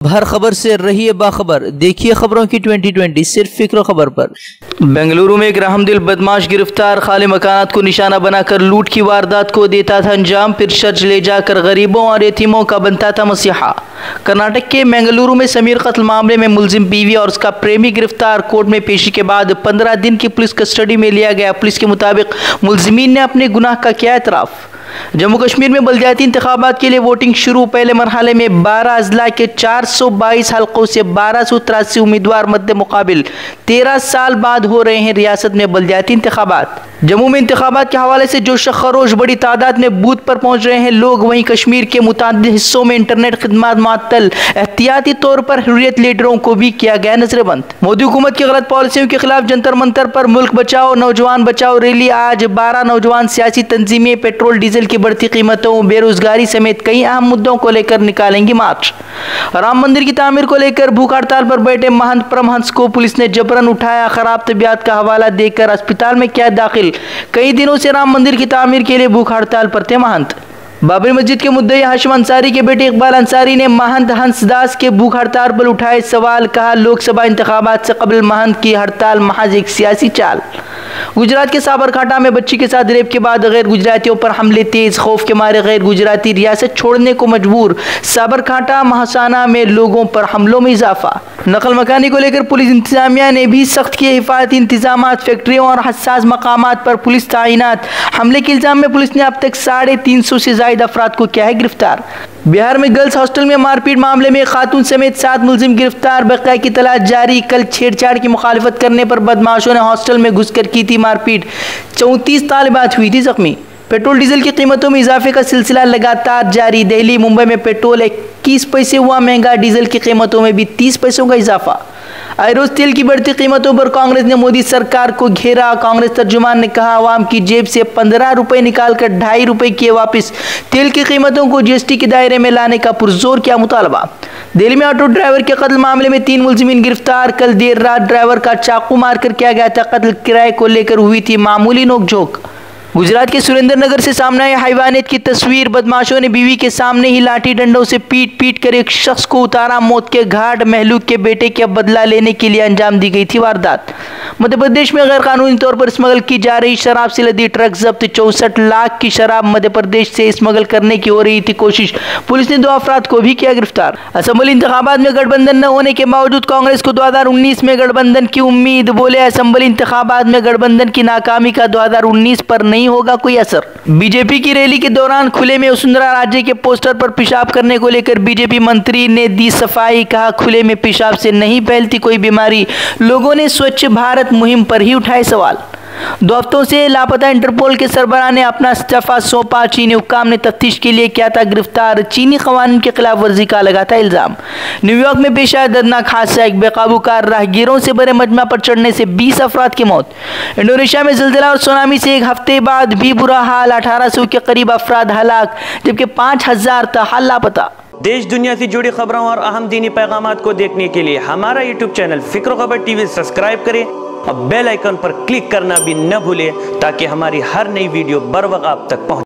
हर खबर से रहिए बाखबर। देखिए खबरों की 2020 सिर्फ फिक्र खबर पर। बेंगलुरु में एक रहमदिल बदमाश गिरफ्तार, खाली मकानात को निशाना बनाकर लूट की वारदात को देता था अंजाम, फिर शर्च ले जाकर गरीबों और यतीमों का बनता था मसीहा। कर्नाटक के बेंगलुरु में समीर कत्ल मामले में मुलजिम बीवी और उसका प्रेमी गिरफ्तार। कोर्ट में पेशी के बाद 15 दिन की पुलिस कस्टडी में लिया गया। पुलिस के मुताबिक मुलजिमीन ने अपने गुनाह का किया एतराफ़। जम्मू कश्मीर में बल्दियाती इंतखाबात के लिए वोटिंग शुरू। पहले मरहले में 12 अजला के 422 हल्कों से 1283 उम्मीदवार मद्दे मुकाबिल 13 साल बाद हो रहे हैं रियासत में बल्दियाती इंतखाबात। जम्मू में इंतखाबात के हवाले से जोश खरोश, बड़ी तादाद में बूथ पर पहुंच रहे हैं लोग। वहीं कश्मीर के मुतादिद हिस्सों में इंटरनेट खिदमात मुअत्तल, एहतियाती तौर पर हुर्रियत लीडरों को भी किया गया नजरबंद। मोदी हुकूमत की गलत पॉलिसियों के खिलाफ जंतर मंतर पर मुल्क बचाओ नौजवान बचाओ रैली। आज 12 नौजवान सियासी तंजीमें पेट्रोल डीजल की बढ़ती कीमतों, बेरोजगारी समेत कई अहम मुद्दों को लेकर निकालेंगी मार्च। राम मंदिर की तामीर को लेकर भूख हड़ताल पर बैठे महंत परमहंस को पुलिस ने जबरन उठाया। खराब तबीयत का हवाला देकर अस्पताल में किया दाखिल। कई दिनों से राम मंदिर की तामीर के लिए भूख हड़ताल पर थे महंत। बाबरी मस्जिद के मुद्दई हाशिम अंसारी के बेटे इकबाल अंसारी ने महंत हंसदास के भूख हड़ताल पर उठाए सवाल। कहा, लोकसभा इंतखाबात से कबल महंत की हड़ताल महज एक सियासी चाल। गुजरात के साबरकांठा में बच्ची के साथ रेप के बाद गैर गुजरातियों पर हमले तेज, खौफ के मारे गैर गुजराती रियासत छोड़ने को मजबूर। साबरकांठा महासाना में लोगों पर हमलों में इजाफा। नकल मकानी को लेकर पुलिस इंतजामिया ने भी सख्त किए हिफाजती इंतजाम। फैक्ट्रियों और हसास मकामात पर पुलिस तैनात। हमले के इल्जाम में पुलिस ने अब तक 350 से ज्यादा अफराद को किया है गिरफ्तार। बिहार में गर्ल्स हॉस्टल में मारपीट मामले में खातून समेत 7 मुलजिम गिरफ्तार। बकाया की तलाश जारी। कल छेड़छाड़ की मुखालिफत करने पर बदमाशों ने हॉस्टल में घुसकर की थी मारपीट। 34 तालिबात हुई थी जख्मी। पेट्रोल डीजल की कीमतों में इजाफे का सिलसिला लगातार जारी। दिल्ली मुंबई में पेट्रोल 21 पैसे हुआ महंगा, डीजल की कीमतों में भी 30 पैसों का इजाफा। आयरोज तेल की बढ़ती कीमतों पर कांग्रेस ने मोदी सरकार को घेरा। कांग्रेस तर्जुमान ने कहा, आवाम की जेब से 15 रुपए निकालकर 2.5 रुपए किए वापस। तेल की कीमतों को जीएसटी के दायरे में लाने का पुरजोर किया मुतालबा। दिल्ली में ऑटो ड्राइवर के कत्ल मामले में 3 मुलजिमीन गिरफ्तार। कल देर रात ड्राइवर का चाकू मारकर किया गया था कत्ल। किराए को लेकर हुई थी मामूली नोकझोंक। गुजरात के सुरेंद्रनगर से सामने आई हैवानियत की तस्वीर। बदमाशों ने बीवी के सामने ही लाठी डंडों से पीट कर एक शख्स को उतारा मौत के घाट। महलूक के बेटे के बदला लेने के लिए अंजाम दी गई थी वारदात। मध्य प्रदेश में गैर कानूनी तौर पर स्मगल की जा रही शराब से लदी ट्रक जब्त। 64 लाख की शराब मध्य प्रदेश से स्मगल करने की हो रही थी कोशिश। पुलिस ने 2 अफराद को भी किया गिरफ्तार। असेंबली इंतखाबात में गठबंधन न होने के बावजूद कांग्रेस को 2019 में गठबंधन की उम्मीद। बोले, असेंबली इंतखाबात में गठबंधन की नाकामी का 2019 पर नहीं होगा कोई असर। बीजेपी की रैली के दौरान खुले में वसुंधरा राजे के पोस्टर पर पेशाब करने को लेकर बीजेपी मंत्री ने दी सफाई। कहा, खुले में पेशाब से नहीं फैलती कोई बीमारी। लोगों ने स्वच्छ भारत मुहिम पर ही उठाए सवाल। 2 हफ्तों से लापता इंटरपोल के सरबराह ने अपना इस्तीफा सौंपा। चीनी हुक्काम ने तफ्तीश के लिए किया था गिरफ्तार। चीनी कवानीन की खिलाफ वर्जी का लगा था इल्जाम। न्यूयॉर्क में पेश आया दर्दनाक हादसा। एक बेकाबू कार राहगीरों से भरे मजमा पर चढ़ने से 20 अफराद की मौत। इंडोनेशिया में ज़िलज़िला और सुनामी से 1 हफ्ते बाद भी बुरा हाल। 1800 के करीब अफराद हलाक, जबकि 5000 ताहाल लापता। देश दुनिया से जुड़ी खबरों और अहम दीनी पैगामात को देखने के लिए हमारा यूट्यूब चैनल फिक्र खबर टीवी सब्सक्राइब करें और बेल आइकन पर क्लिक करना भी न भूलें, ताकि हमारी हर नई वीडियो बर वक्त आप तक पहुंचे।